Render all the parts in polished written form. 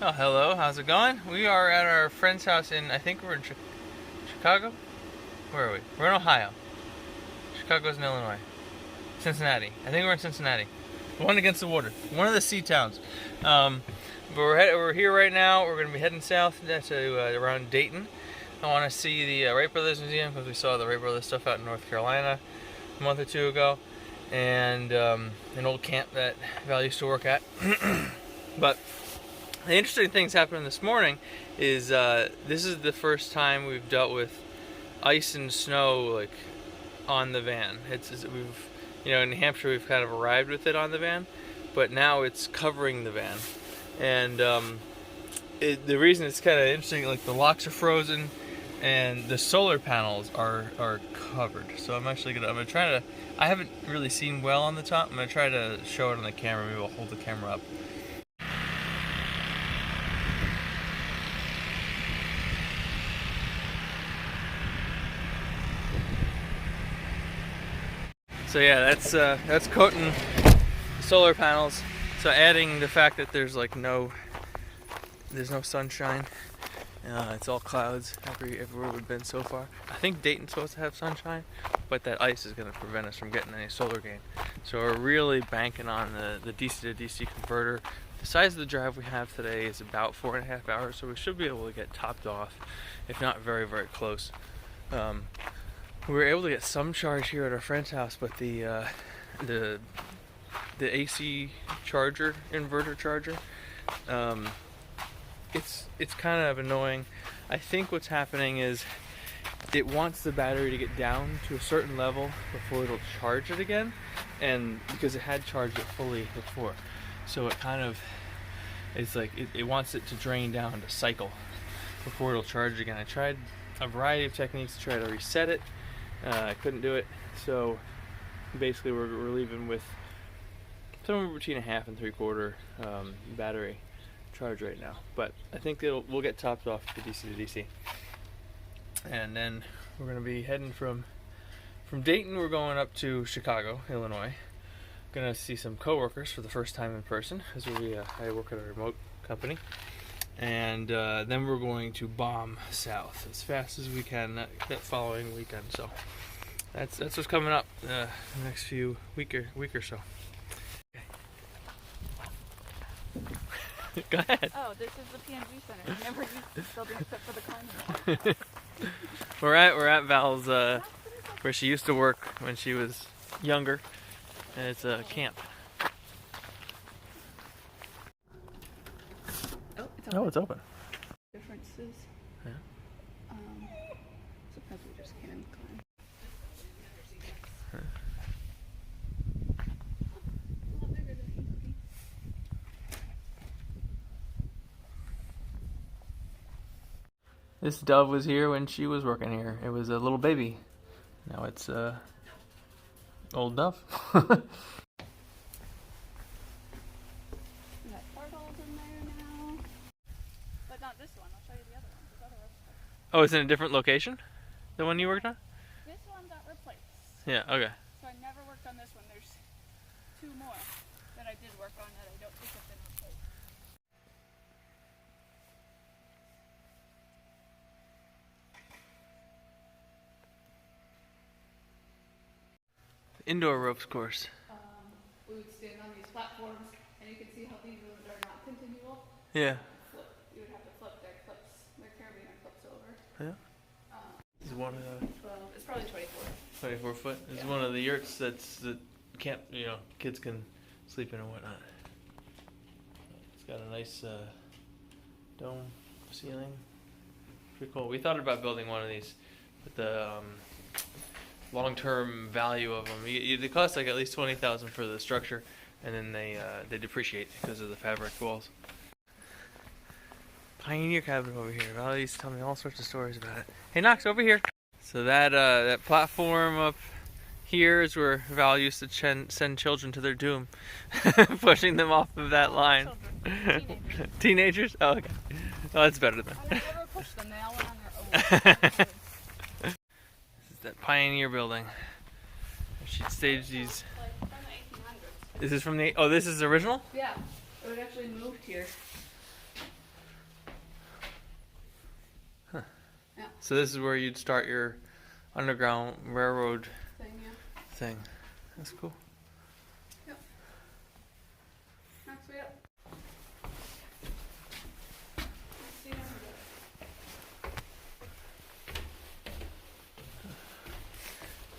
Oh, hello. How's it going? We are at our friend's house I think we're in Chicago? Where are we? We're in Ohio. Chicago's in Illinois. Cincinnati. I think we're in Cincinnati. One against the water. One of the sea towns. But we're here right now. We're going to be heading south to around Dayton. I want to see the Wright Brothers Museum because we saw the Wright Brothers stuff out in North Carolina a month or two ago. And an old camp that Val used to work at. But the interesting things happening this morning is this is the first time we've dealt with ice and snow like on the van. We've in New Hampshire we've kind of arrived with it on the van, but now it's covering the van, and the reason it's kind of interesting, like the locks are frozen and the solar panels are covered. So I'm gonna try to. I haven't really seen well on the top. I'm gonna try to show it on the camera. Maybe I'll hold the camera up. So yeah, that's coating the solar panels. So adding the fact that there's no sunshine. It's all clouds everywhere we've been so far. I think Dayton's supposed to have sunshine, but that ice is going to prevent us from getting any solar gain. So we're really banking on the DC to DC converter. The size of the drive we have today is about 4.5 hours, so we should be able to get topped off, if not very, very close. We were able to get some charge here at our friend's house, but the AC charger, inverter charger, it's kind of annoying. I think what's happening is it wants the battery to get down to a certain level before it'll charge it again, and because it had charged it fully before, so it wants it to drain down to cycle before it'll charge again. I tried a variety of techniques to try to reset it. I couldn't do it, so basically we're leaving with somewhere between a 1/2 and 3/4 battery charge right now. But I think we'll get topped off to DC to DC, and then we're going to be heading from Dayton. We're going up to Chicago, Illinois. Going to see some coworkers for the first time in person, as I work at a remote company. And then we're going to bomb south as fast as we can that following weekend. So that's what's coming up the next few week or so. Okay. Go ahead. Oh, this is the PNG Center. I never used this building except for the carnival. We're at Val's where she used to work when she was younger, and it's a camp. Oh, it's open. Differences. Yeah. Sometimes we just can't climb. Huh. A lot bigger than it used to be. This dove was here when she was working here. It was a little baby. Now it's old dove. Oh, it's in a different location? The one you worked on? This one got replaced. Yeah, okay. So I never worked on this one. There's 2 more that I did work on that I don't think have been replaced. Indoor ropes course. We would stand on these platforms, and you can see how these ones are not continual. Yeah. You would have to flip their clips. Their carabiner clips over. Yeah. This is one of the... It's probably 24. 24 foot. This is one of the yurts that can't, kids can sleep in and whatnot. It's got a nice dome ceiling. Pretty cool. We thought about building one of these, but the long-term value of them, they cost like at least $20,000 for the structure, and then they depreciate because of the fabric walls. Pioneer cabin over here. Val used to tell me all sorts of stories about it. Hey, Knox, over here. So that platform up here is where Val used to send children to their doom, pushing them off of that line. Teenagers. Teenagers? Oh, okay. Oh, that's better then. I never pushed them. They all went on their own. This is that Pioneer building. She'd stage these. Like from the 1800s. This is from the. Oh, this is original? Yeah. It would actually moved here. So this is where you'd start your underground railroad thing. That's cool. Yep. Next way up. See you.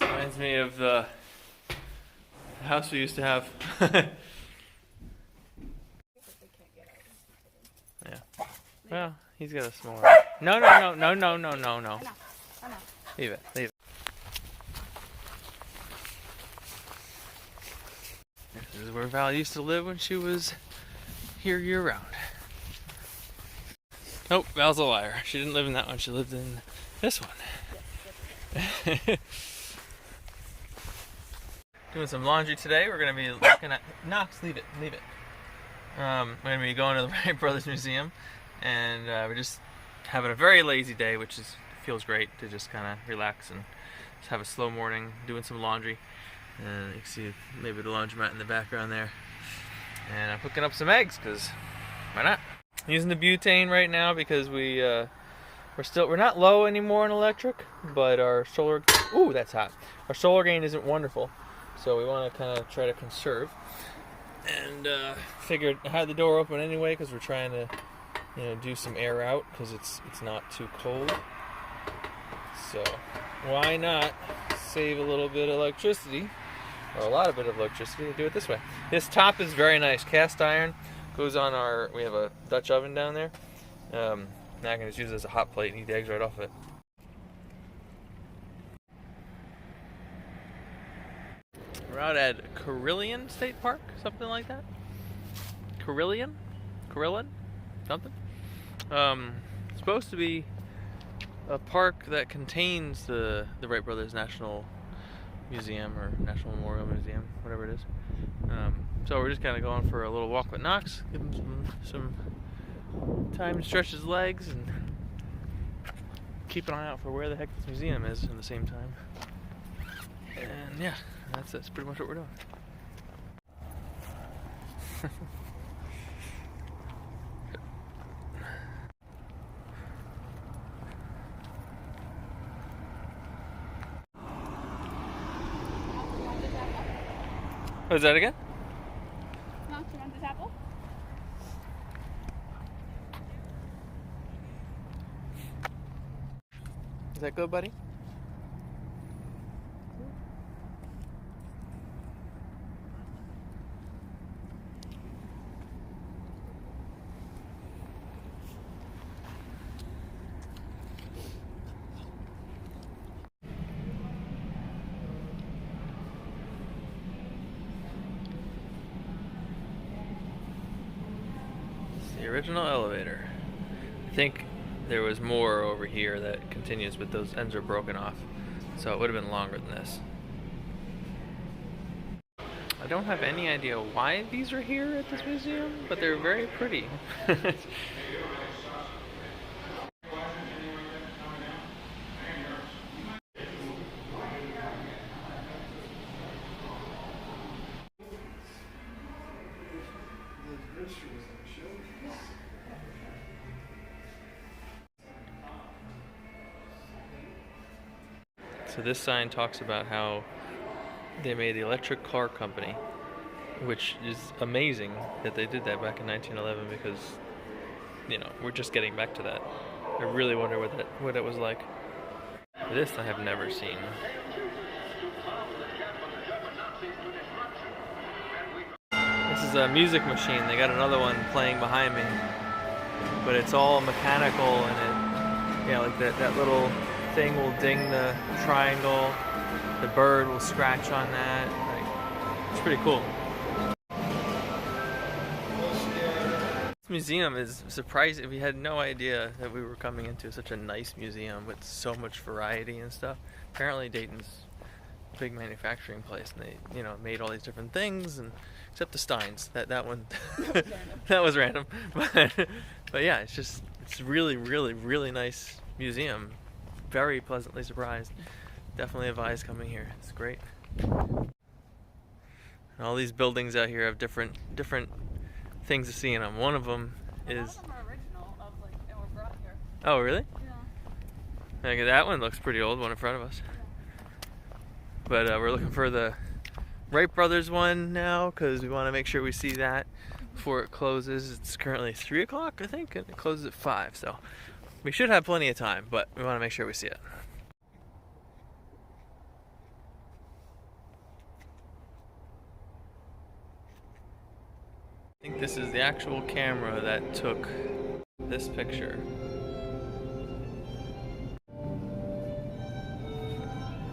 Reminds me of the house we used to have. Yeah. Well, he's got a small. No. I know. Leave it. This is where Val used to live when she was here year round. Nope, Val's a liar. She didn't live in that one. She lived in this one. Doing some laundry today. We're gonna be looking at Knox. Leave it. We're gonna be going to the Wright Brothers Museum, and we're just having a very lazy day, which feels great to just kind of relax and just have a slow morning, doing some laundry. And you can see maybe the laundromat in the background there. And I'm cooking up some eggs because why not? I'm using the butane right now because we're not low anymore on electric, but our solar that's hot. Our solar gain isn't wonderful, so we want to kind of try to conserve. And figured I had the door open anyway because we're trying to, do some air out because it's not too cold. So why not save a little bit of electricity, or a lot of bit of electricity, and do it this way. This top is very nice, cast iron. Goes on we have a Dutch oven down there. Now I can just use it as a hot plate and eat the eggs right off of it. We're out at Carillon State Park, something like that. Carillon, something. It's supposed to be a park that contains the Wright Brothers National Museum or National Memorial Museum, whatever it is. So we're just kind of going for a little walk with Knox, give him some time to stretch his legs and keep an eye out for where the heck this museum is at the same time. And yeah, that's pretty much what we're doing. What was that again? Knox, you want this apple? Is that good, buddy? The original elevator. I think there was more over here that continues, but those ends are broken off, so it would have been longer than this. I don't have any idea why these are here at this museum, but they're very pretty. So this sign talks about how they made the electric car company, which is amazing that they did that back in 1911 because, we're just getting back to that. I really wonder what it was like. This I have never seen. This is a music machine. They got another one playing behind me, but it's all mechanical and like that little thing will ding the triangle, the bird will scratch on that. It's pretty cool. This museum is surprising. We had no idea that we were coming into such a nice museum with so much variety and stuff. Apparently Dayton's a big manufacturing place, and they made all these different things, and except the Steins. That one that was random. But yeah, it's really, really, really nice museum. Very pleasantly surprised. Definitely advise coming here. It's great. And all these buildings out here have different things to see in them. One of them is. A lot of them are original and were brought here. Oh, really? Like, that one looks pretty old, one in front of us. But we're looking for the Wright Brothers one now because we want to make sure we see that before it closes. It's currently 3 o'clock, I think, and it closes at 5. So we should have plenty of time, but we want to make sure we see it. I think this is the actual camera that took this picture.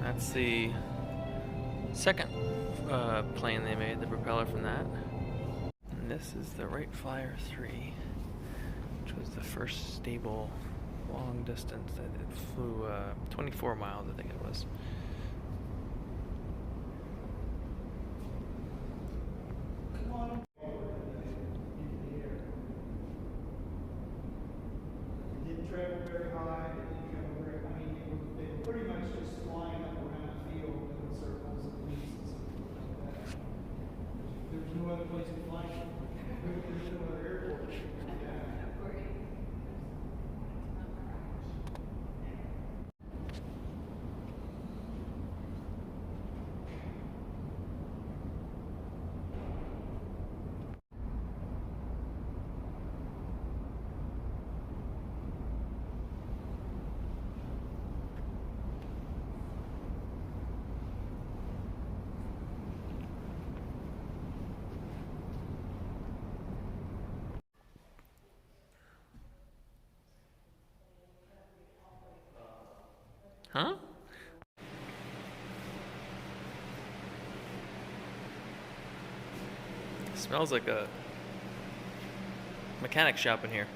That's the second plane they made, the propeller from that. And this is the Wright Flyer 3, which was the first stable long distance. It flew 24 miles, I think it was. Didn't travel very high, it didn't travel very, I mean, they were pretty much just flying up around the field in circles and leaves and stuff like that. There's no other place to fly. There's no other airport. Yeah. Huh? It smells like a mechanic shop in here.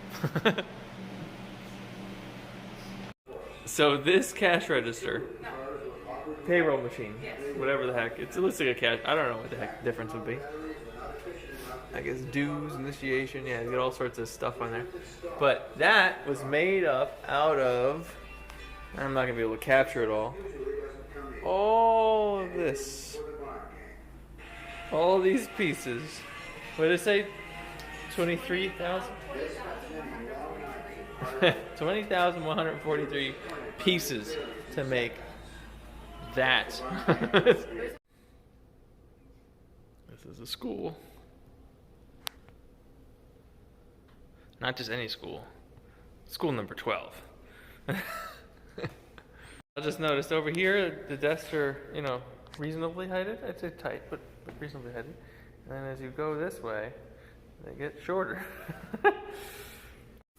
So this cash register, payroll machine, whatever the heck, it looks like a cash. I don't know what the heck the difference would be. I guess dues, initiation, yeah, you get all sorts of stuff on there. But that was made up out of, I'm not gonna be able to capture it all. All of this. All these pieces. What did it say? 23,000? 20,143 pieces to make that. This is a school. Not just any school. School number 12. I just noticed over here the desks are, reasonably heighted. I'd say tight, but reasonably heighted. And then as you go this way, they get shorter.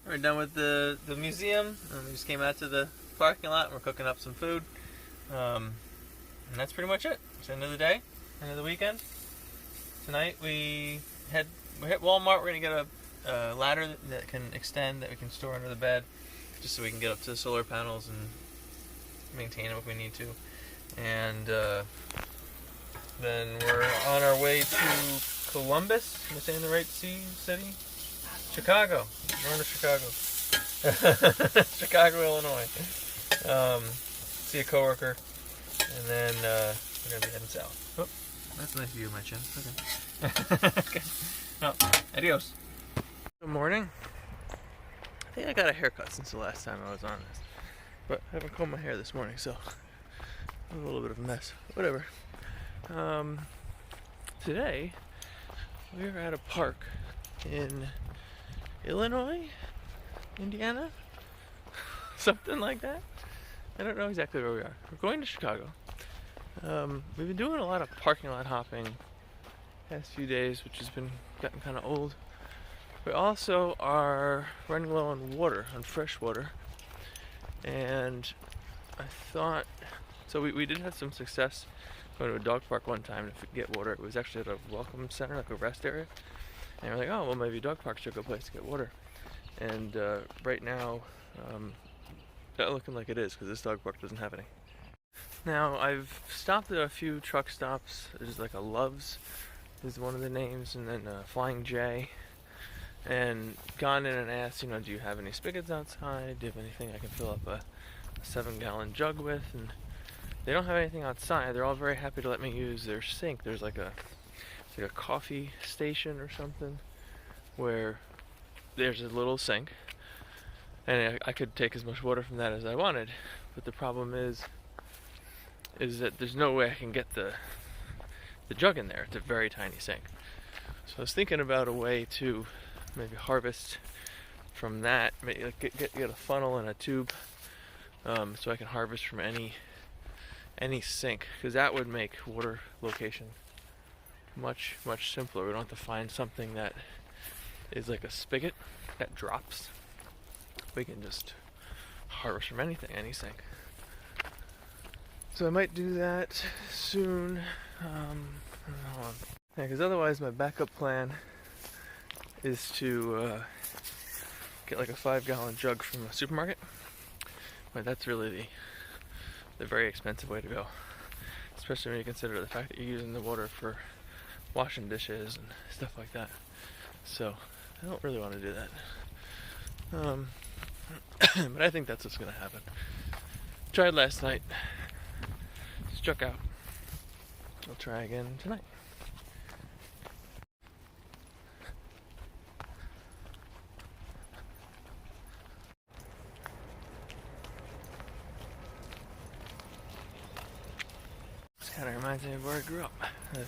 We're done with the museum, and we just came out to the parking lot and we're cooking up some food. And that's pretty much it. It's the end of the day, end of the weekend. Tonight we hit Walmart. We're gonna get a ladder that can extend, that we can store under the bed, just so we can get up to the solar panels and maintain them if we need to. And then we're on our way to Columbus. Am I saying the right city? Chicago. We're going to Chicago. Chicago, Illinois. See a coworker, and then we're going to be heading south. Oh, that's a nice view of my chin. Okay. Okay. No, adios. Good morning. I think I got a haircut since the last time I was on this. But I haven't combed my hair this morning, so I'm a little bit of a mess. Whatever. Today, we are at a park in Illinois? Indiana? Something like that? I don't know exactly where we are. We're going to Chicago. We've been doing a lot of parking lot hopping past few days, which has been getting kind of old. We also are running low on water, on fresh water. And I thought, so we did have some success going to a dog park one time to get water. It was actually at a welcome center, like a rest area. And we're like, oh, well, maybe dog park's a good place to get water. And right now, not looking like it is, because this dog park doesn't have any. Now, I've stopped at a few truck stops. There's like a Love's is one of the names, and then Flying J. And gone in and asked, do you have any spigots outside? Do you have anything I can fill up a 7-gallon jug with? And they don't have anything outside. They're all very happy to let me use their sink. There's like a coffee station or something where there's a little sink, and I could take as much water from that as I wanted. but the problem is that there's no way I can get the jug in there. It's a very tiny sink. So I was thinking about a way to maybe harvest from that, maybe like get a funnel and a tube, so I can harvest from any sink, because that would make water location much simpler. We don't have to find something that is like a spigot that drops. We can just harvest from anything, any sink. So I might do that soon. Because otherwise my backup plan is to get like a 5-gallon jug from a supermarket. But that's really the very expensive way to go, especially when you consider the fact that you're using the water for washing dishes and stuff like that. So I don't really want to do that. But I think that's what's going to happen. Tried last night, struck out. I'll try again tonight. This kind of reminds me of where I grew up. The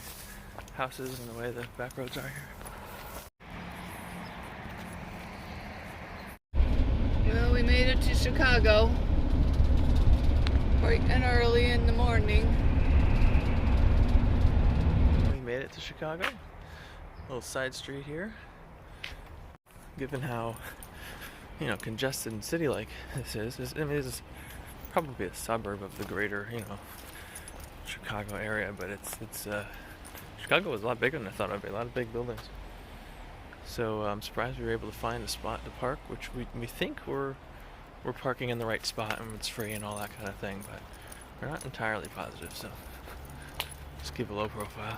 houses and the way the back roads are here. Well, we made it to Chicago bright and early in the morning. We made it to Chicago. A little side street here. Given how, congested and city-like this is, this is probably a suburb of the greater, Chicago area, but it's Chicago was a lot bigger than I thought it would be. A lot of big buildings. So I'm surprised we were able to find a spot to park, which we think we're parking in the right spot and it's free and all that kind of thing, but we're not entirely positive, so just keep a low profile.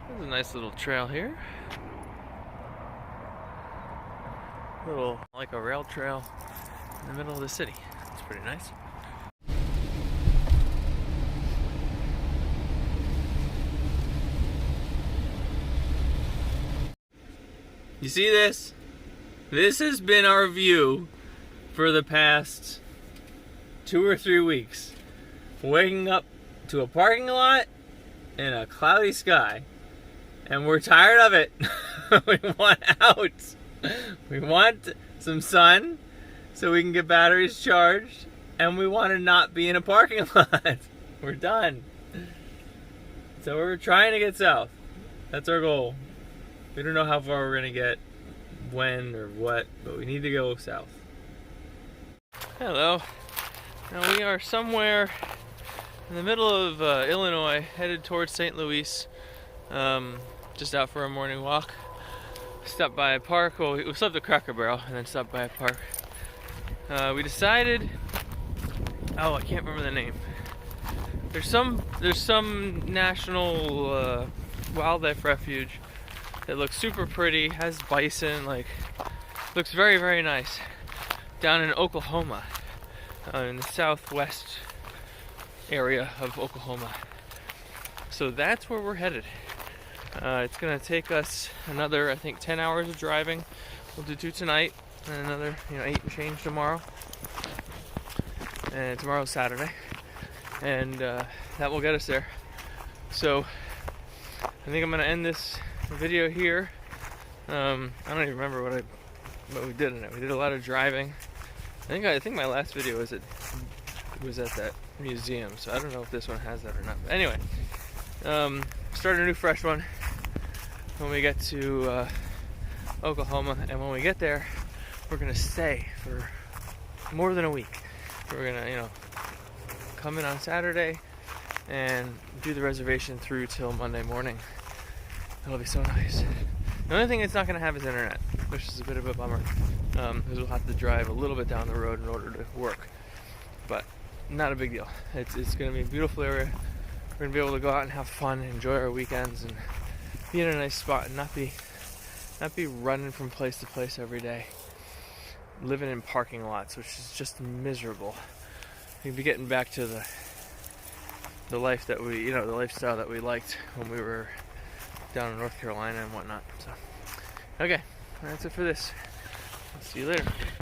There's a nice little trail here. Little, like a rail trail in the middle of the city. It's pretty nice. You see this? This has been our view for the past 2 or 3 weeks. Waking up to a parking lot in a cloudy sky. And we're tired of it. We want out. We want some sun so we can get batteries charged. And we want to not be in a parking lot. We're done. So we're trying to get south. That's our goal. We don't know how far we're going to get, when or what, but we need to go south. Hello. Now we are somewhere in the middle of Illinois, headed towards St. Louis, just out for a morning walk. Stopped by a park. Well, we stopped at Cracker Barrel and then stopped by a park. We decided, I can't remember the name. There's some national wildlife refuge that looks super pretty, has bison, looks very, very nice, down in Oklahoma, in the southwest area of Oklahoma. So that's where we're headed. It's gonna take us another, I think, 10 hours of driving. We'll do 2 tonight, and another, 8 and change tomorrow. And tomorrow's Saturday. And that will get us there. So I think I'm gonna end this video here. I don't even remember what we did in it. We did a lot of driving. I think my last video was at that museum, so I don't know if this one has that or not. But anyway, start a new fresh one when we get to Oklahoma, and when we get there, we're gonna stay for more than a week. We're gonna, come in on Saturday and do the reservation through till Monday morning. That'll be so nice. The only thing it's not going to have is internet, which is a bit of a bummer, because we'll have to drive a little bit down the road in order to work. But not a big deal. It's going to be a beautiful area. We're going to be able to go out and have fun, enjoy our weekends, and be in a nice spot and not be running from place to place every day, living in parking lots, which is just miserable. We'd be getting back to the life that we, the lifestyle that we liked when we were down in North Carolina and whatnot. So, okay, that's it for this. I'll see you later.